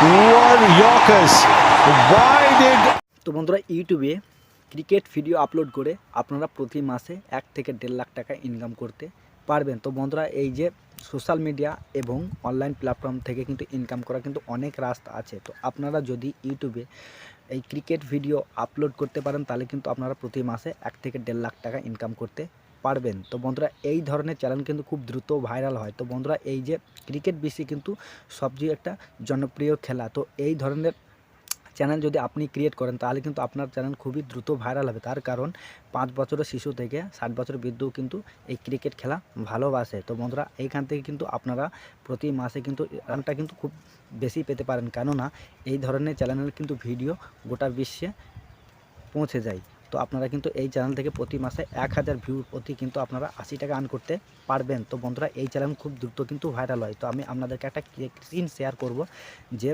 were Yorkers. Why did তো বন্ধুরা ইউটিউবে ক্রিকেট ভিডিও আপলোড করে আপনারা প্রতি মাসে 1 থেকে 1.5 লাখ টাকা ইনকাম করতে পারবেন। তো বন্ধুরা এই যে সোশ্যাল মিডিয়া এবং অনলাইন প্ল্যাটফর্ম থেকে কিন্তু ইনকাম করা কিন্তু অনেক রাস্তা আছে। তো আপনারা যদি ইউটিউবে এই ক্রিকেট ভিডিও আপলোড করতে পারেন তাহলে কিন্তু আপনারা প্রতি মাসে 1 থেকে 1.5 লাখ টাকা ইনকাম করতে পারবেন। তো বন্ধুরা এই ধরনের চ্যানেল কিন্তু খুব দ্রুত ভাইরাল হয়। তো বন্ধুরা এই যে ক্রিকেট বেশি কিন্তু সবচেয়ে একটা জনপ্রিয় খেলা। তো এই ধরনের চ্যানেল যদি আপনি ক্রিয়েট করেন তাহলে কিন্তু আপনার চ্যানেল খুবই দ্রুত ভাইরাল হবে। তার কারণ 5 বছরের শিশু থেকে 60 বছরের বৃদ্ধও কিন্তু এই ক্রিকেট খেলা ভালোবাসে। তো বন্ধুরা এইখান থেকে কিন্তু আপনারা প্রতি মাসে কিন্তু রানটা কিন্তু খুব বেশি পেতে পারেন, কেননা এই ধরনের চ্যানেলের কিন্তু ভিডিও গোটা বিশ্বে পৌঁছে যায়। তো আপনারা কিন্তু এই চ্যানেল থেকে প্রতি মাসে 1000 ভিউ প্রতি কিন্তু আপনারা 80 টাকা আর্ন করতে পারবেন। তো বন্ধুরা এই চ্যানেল খুব দ্রুত কিন্তু ভাইরাল হয়। তো আমি আপনাদেরকে একটা স্ক্রিন শেয়ার করব যে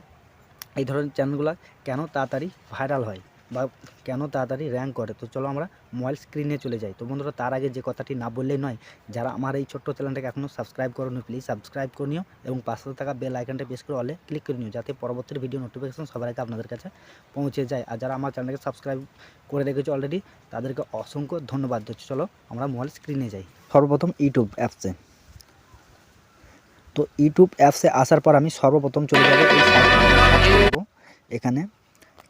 এই ধরনের চ্যানেলগুলো কেন তাড়াতাড়ি ভাইরাল হয় বা কেন তাড়াতাড়ি র্যাঙ্ক করে। তো চলো আমরা মোবাইল স্ক্রিনে চলে যাই। তো বন্ধুরা তার আগে যে কথাটি না বললেই নয়, যারা আমার এই ছোট্ট চ্যানেলটাকে এখনও সাবস্ক্রাইব করোনি প্লিজ সাবস্ক্রাইব করে নিও এবং পাশে থাকা বেল আইকনটা প্রেস করে অলে ক্লিক করে নিও, যাতে পরবর্তী ভিডিও নোটিফিকেশন সবার আগে আপনাদের কাছে পৌঁছে যায়। আর যারা আমার চ্যানেলটাকে সাবস্ক্রাইব করে রেখেছে অলরেডি তাদেরকে অসংখ্য ধন্যবাদ। চলো আমরা মোবাইল স্ক্রিনে যাই। সর্বপ্রথম ইউটিউব অ্যাপসে। তো ইউটিউব অ্যাপসে আসার পর আমি সর্বপ্রথম চলে যাব এই সার্চ, এখানে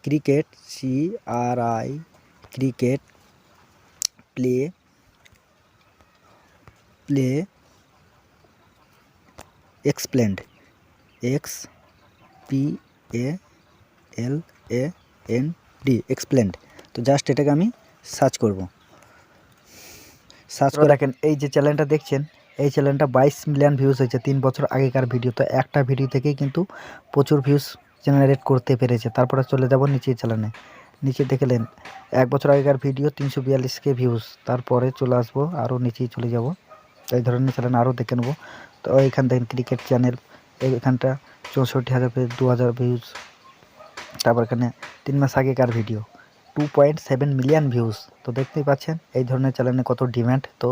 cricket CRI cricket play explained XPLAND explained. তো জাস্ট এটাকে আমি সার্চ করব। সার্চ করে রাখেন এই যে চ্যানেলটা দেখছেন, এই চ্যানেলটা 22 মিলিয়ন ভিউজ হয়েছে 3 বছর আগেকার ভিডিও। তো একটা ভিডিও থেকেই কিন্তু প্রচুর ভিউজ জেনারেট করতে পেরেছে। তারপরে চলে যাব নিচের চ্যানেলে, নিচে দেখলেন 1 বছর আগেকার ভিডিও 342K ভিউজ। তারপরে চলে আসবো আরও নিচেই চলে যাব, এই ধরনের চ্যানেল আরও দেখে নেবো। তো এইখান দেখেন ক্রিকেট চ্যানেল, এইখানটা 64,000 ভিউজ 2000 ভিউজ। তারপর এখানে 3 মাস আগেকার ভিডিও 2.7 মিলিয়ন ভিউজ। তো দেখতেই পাচ্ছেন এই ধরনের চ্যানেলে কত ডিম্যান্ড। তো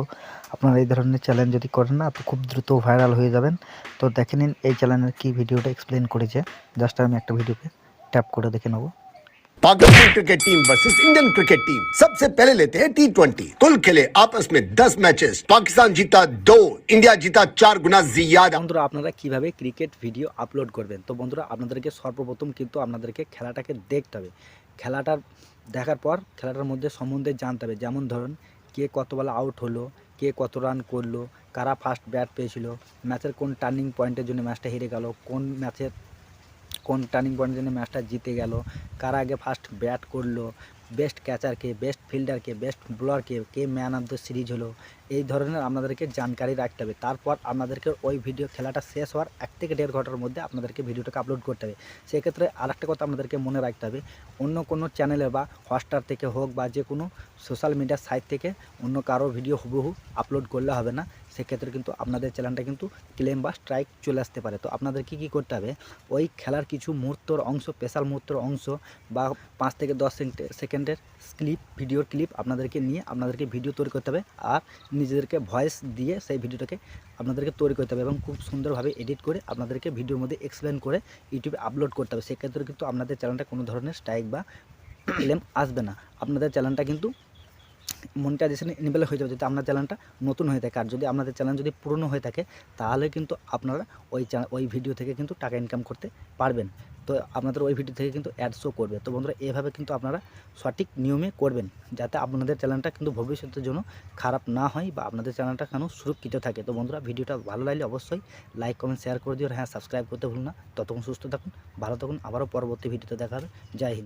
আপনারা এই ধরনের চ্যানেল যদি করেন না তো খুব দ্রুত ভাইরাল হয়ে যাবেন। তো দেখে নিন এই চ্যানেলের কি ভিডিওটা এক্সপ্লেন করেছে। জাস্ট আমি একটা ভিডিওকে ট্যাপ করে দেখে নেব। Pakistan cricket team versus Indian cricket team. सबसे पहले लेते हैं T20। कुल खेले आपस में 10 मैचेस। पाकिस्तान जीता 2, इंडिया जीता 4 गुना ज्यादा। বন্ধুরা আপনারা কিভাবে ক্রিকেট ভিডিও আপলোড করবেন। তো বন্ধুরা আপনাদেরকে সর্বপ্রথম কিন্তু আপনাদেরকে খেলাটাকে দেখতে হবে। খেলাটার দেখার পর খেলাটার মধ্যে সম্বন্ধে জানতে হবে। যেমন ধরুন কে কত বলে আউট হলো, কে কত রান করলো, কারা ফার্স্ট ব্যাট পেয়েছিল, ম্যাচের কোন টার্নিং পয়েন্টের জন্য ম্যাচটা হেরে গেল, কোন ম্যাচের কোন টার্নিং পয়েন্টের জন্য ম্যাচটা জিতে গেল, কারা আগে ফার্স্ট ব্যাট করলো, বেস্ট ক্যাচারকে, বেস্ট ফিল্ডারকে, বেস্ট বোলারকে, কে ম্যান অফ দ্য সিরিজ হলো, এই ধরনের আপনাদেরকে জানকারি রাখতে হবে। তারপর আপনাদেরকে ওই ভিডিও খেলাটা শেষ হওয়ার 1 থেকে 1.5 ঘন্টার মধ্যে আপনাদেরকে ভিডিওটাকে আপলোড করতে হবে। সেক্ষেত্রে আরেকটা কথা আপনাদেরকে মনে রাখতে হবে, অন্য কোনো চ্যানেলে বা হটস্টার থেকে হোক বা যে কোনো সোশ্যাল মিডিয়ার সাইট থেকে অন্য কারো ভিডিও হুবহু আপলোড করলে হবে না। সেক্ষেত্রে কিন্তু আপনাদের চ্যানেলটা কিন্তু ক্লেম বা স্ট্রাইক চলে আসতে পারে। তো আপনাদের কী করতে হবে, ওই খেলার কিছু মুহূর্তর অংশ, স্পেশাল মুহূর্তর অংশ বা 5 থেকে 10 সেকেন্ডের ভিডিওর ক্লিপ আপনাদেরকে নিয়ে আপনাদেরকে ভিডিও তৈরি করতে হবে। আর নিজেদেরকে ভয়েস দিয়ে সেই ভিডিওটাকে আপনাদেরকে তৈরি করতে হবে এবং খুব সুন্দরভাবে এডিট করে আপনাদেরকে ভিডিওর মধ্যে এক্সপ্লেন করে ইউটিউবে আপলোড করতে হবে। সেক্ষেত্রে কিন্তু আপনাদের চ্যানেলটা কোনো ধরনের স্ট্রাইক বা ক্লেম আসবে না। আপনাদের চ্যানেলটা কিন্তু মনিটাইজেশন এনেবল হয়ে যাবে যদি আপনার চ্যানেলটা নতুন হয়ে থাকে। আর যদি আপনাদের চ্যানেল যদি পুরনো হয়ে থাকে তাহলে কিন্তু আপনারা ওই ভিডিও থেকে কিন্তু টাকা ইনকাম করতে পারবেন। তো আপনাদের ওই ভিডিও থেকে কিন্তু অ্যাড শো করবে। তো বন্ধুরা এভাবে কিন্তু আপনারা সঠিক নিয়মে করবেন, যাতে আপনাদের চ্যানেলটা কিন্তু ভবিষ্যতের জন্য খারাপ না হয় বা আপনাদের চ্যানেলটা কেন সুরক্ষিত থাকে। তো বন্ধুরা ভিডিওটা ভালো লাগলে অবশ্যই লাইক কমেন্ট শেয়ার করে দিও। আর হ্যাঁ সাবস্ক্রাইব করতে ভুলুন না। ততক্ষণ সুস্থ থাকুন, ভালো থাকুন, আবারও পরবর্তী ভিডিওতে দেখা হবে। জয় হিন্দ।